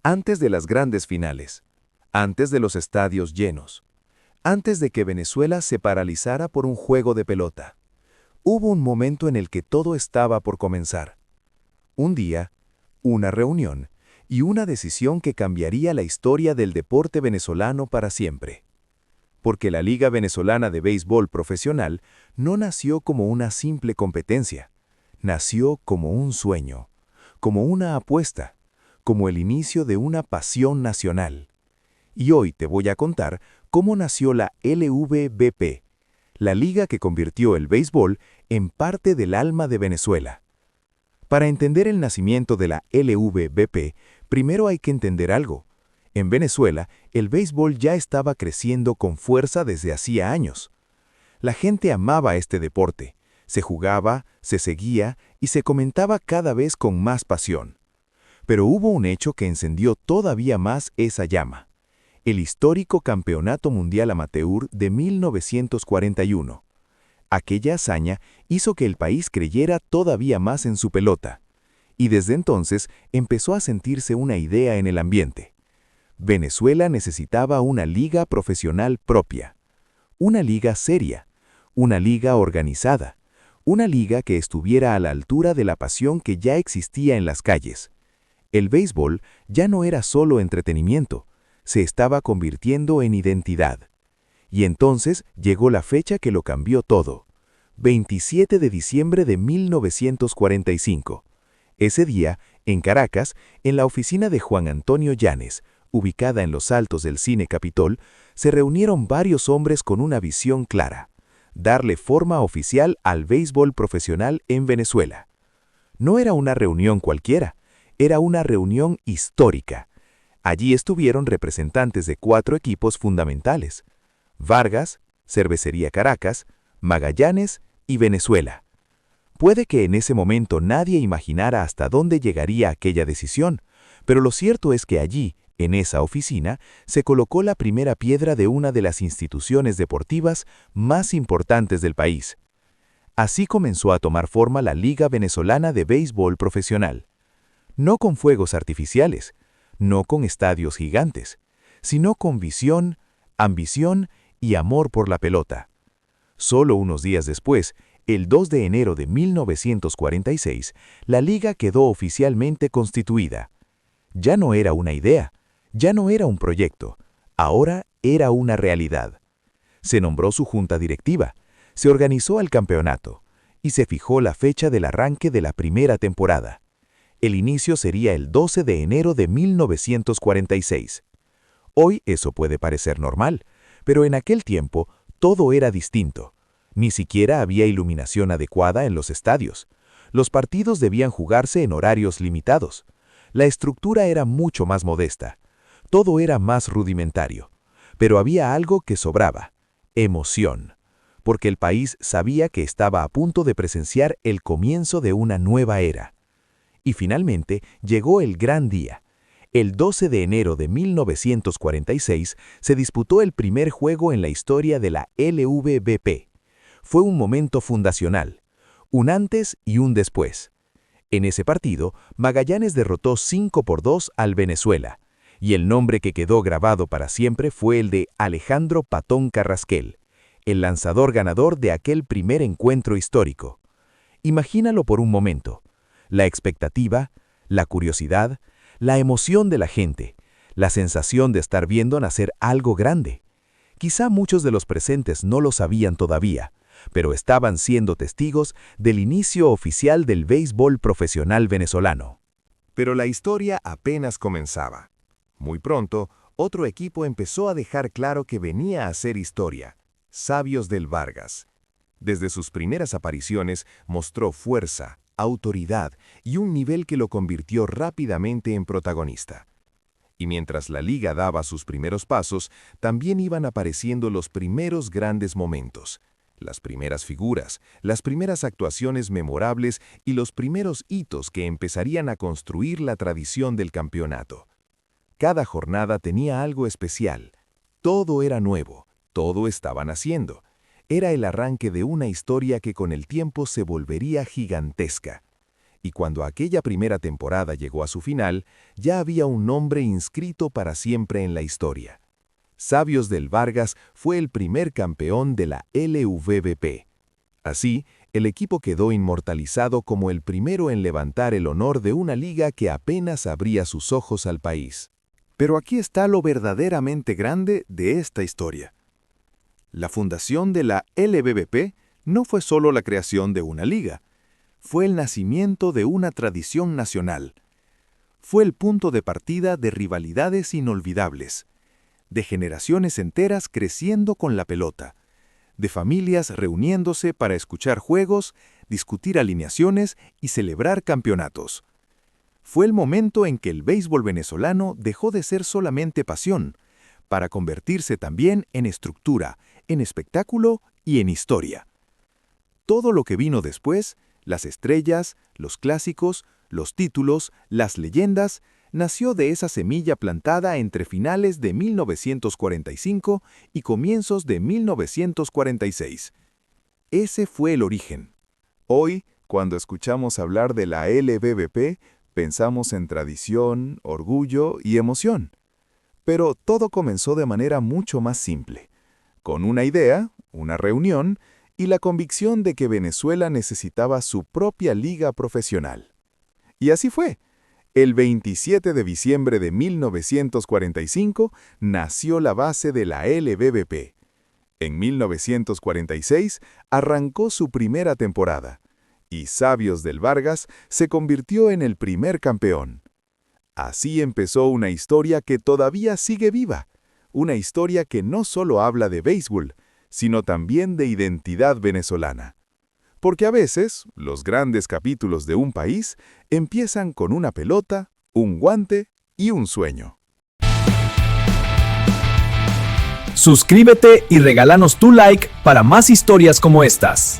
Antes de las grandes finales, antes de los estadios llenos, antes de que Venezuela se paralizara por un juego de pelota, hubo un momento en el que todo estaba por comenzar. Un día, una reunión y una decisión que cambiaría la historia del deporte venezolano para siempre. Porque la Liga Venezolana de Béisbol Profesional no nació como una simple competencia, nació como un sueño, como una apuesta, como el inicio de una pasión nacional. Y hoy te voy a contar cómo nació la LVBP, la liga que convirtió el béisbol en parte del alma de Venezuela. Para entender el nacimiento de la LVBP, primero hay que entender algo. En Venezuela, el béisbol ya estaba creciendo con fuerza desde hacía años. La gente amaba este deporte, se jugaba, se seguía y se comentaba cada vez con más pasión. Pero hubo un hecho que encendió todavía más esa llama: el histórico Campeonato Mundial Amateur de 1941. Aquella hazaña hizo que el país creyera todavía más en su pelota, y desde entonces empezó a sentirse una idea en el ambiente. Venezuela necesitaba una liga profesional propia, una liga seria, una liga organizada, una liga que estuviera a la altura de la pasión que ya existía en las calles. El béisbol ya no era solo entretenimiento, se estaba convirtiendo en identidad. Y entonces llegó la fecha que lo cambió todo: 27 de diciembre de 1945. Ese día, en Caracas, en la oficina de Juan Antonio Llanes, ubicada en los altos del Cine Capitol, se reunieron varios hombres con una visión clara: darle forma oficial al béisbol profesional en Venezuela. No era una reunión cualquiera, era una reunión histórica. Allí estuvieron representantes de 4 equipos fundamentales: Vargas, Cervecería Caracas, Magallanes y Venezuela. Puede que en ese momento nadie imaginara hasta dónde llegaría aquella decisión, pero lo cierto es que allí, en esa oficina, se colocó la primera piedra de una de las instituciones deportivas más importantes del país. Así comenzó a tomar forma la Liga Venezolana de Béisbol Profesional. No con fuegos artificiales, no con estadios gigantes, sino con visión, ambición y amor por la pelota. Solo unos días después, el 2 de enero de 1946, la liga quedó oficialmente constituida. Ya no era una idea, ya no era un proyecto, ahora era una realidad. Se nombró su junta directiva, se organizó el campeonato y se fijó la fecha del arranque de la primera temporada. El inicio sería el 12 de enero de 1946. Hoy eso puede parecer normal, pero en aquel tiempo todo era distinto. Ni siquiera había iluminación adecuada en los estadios. Los partidos debían jugarse en horarios limitados. La estructura era mucho más modesta. Todo era más rudimentario. Pero había algo que sobraba: emoción. Porque el país sabía que estaba a punto de presenciar el comienzo de una nueva era. Y finalmente llegó el gran día. El 12 de enero de 1946 se disputó el primer juego en la historia de la LVBP. Fue un momento fundacional, un antes y un después. En ese partido, Magallanes derrotó 5-2 al Venezuela, y el nombre que quedó grabado para siempre fue el de Alejandro Patón Carrasquel, el lanzador ganador de aquel primer encuentro histórico. Imagínalo por un momento: la expectativa, la curiosidad, la emoción de la gente, la sensación de estar viendo nacer algo grande. Quizá muchos de los presentes no lo sabían todavía, pero estaban siendo testigos del inicio oficial del béisbol profesional venezolano. Pero la historia apenas comenzaba. Muy pronto, otro equipo empezó a dejar claro que venía a hacer historia: Sabios del Vargas. Desde sus primeras apariciones mostró fuerza, autoridad y un nivel que lo convirtió rápidamente en protagonista. Y mientras la liga daba sus primeros pasos, también iban apareciendo los primeros grandes momentos, las primeras figuras, las primeras actuaciones memorables y los primeros hitos que empezarían a construir la tradición del campeonato. Cada jornada tenía algo especial. Todo era nuevo, todo estaba naciendo. Era el arranque de una historia que con el tiempo se volvería gigantesca. y cuando aquella primera temporada llegó a su final, ya había un nombre inscrito para siempre en la historia. Sabios del Vargas fue el primer campeón de la LVVP. Así, el equipo quedó inmortalizado como el primero en levantar el honor de una liga que apenas abría sus ojos al país. Pero aquí está lo verdaderamente grande de esta historia. La fundación de la LVVP no fue solo la creación de una liga, fue el nacimiento de una tradición nacional. Fue el punto de partida de rivalidades inolvidables, de generaciones enteras creciendo con la pelota, de familias reuniéndose para escuchar juegos, discutir alineaciones y celebrar campeonatos. Fue el momento en que el béisbol venezolano dejó de ser solamente pasión, para convertirse también en estructura, en espectáculo y en historia. Todo lo que vino después, las estrellas, los clásicos, los títulos, las leyendas, nació de esa semilla plantada entre finales de 1945 y comienzos de 1946. Ese fue el origen. Hoy, cuando escuchamos hablar de la LVVP, pensamos en tradición, orgullo y emoción. Pero todo comenzó de manera mucho más simple, con una idea, una reunión y la convicción de que Venezuela necesitaba su propia liga profesional. Y así fue. El 27 de diciembre de 1945 nació la base de la LVVP. En 1946 arrancó su primera temporada, y Sabios del Vargas se convirtió en el primer campeón. Así empezó una historia que todavía sigue viva, una historia que no solo habla de béisbol, sino también de identidad venezolana. Porque a veces, los grandes capítulos de un país empiezan con una pelota, un guante y un sueño. Suscríbete y regálanos tu like para más historias como estas.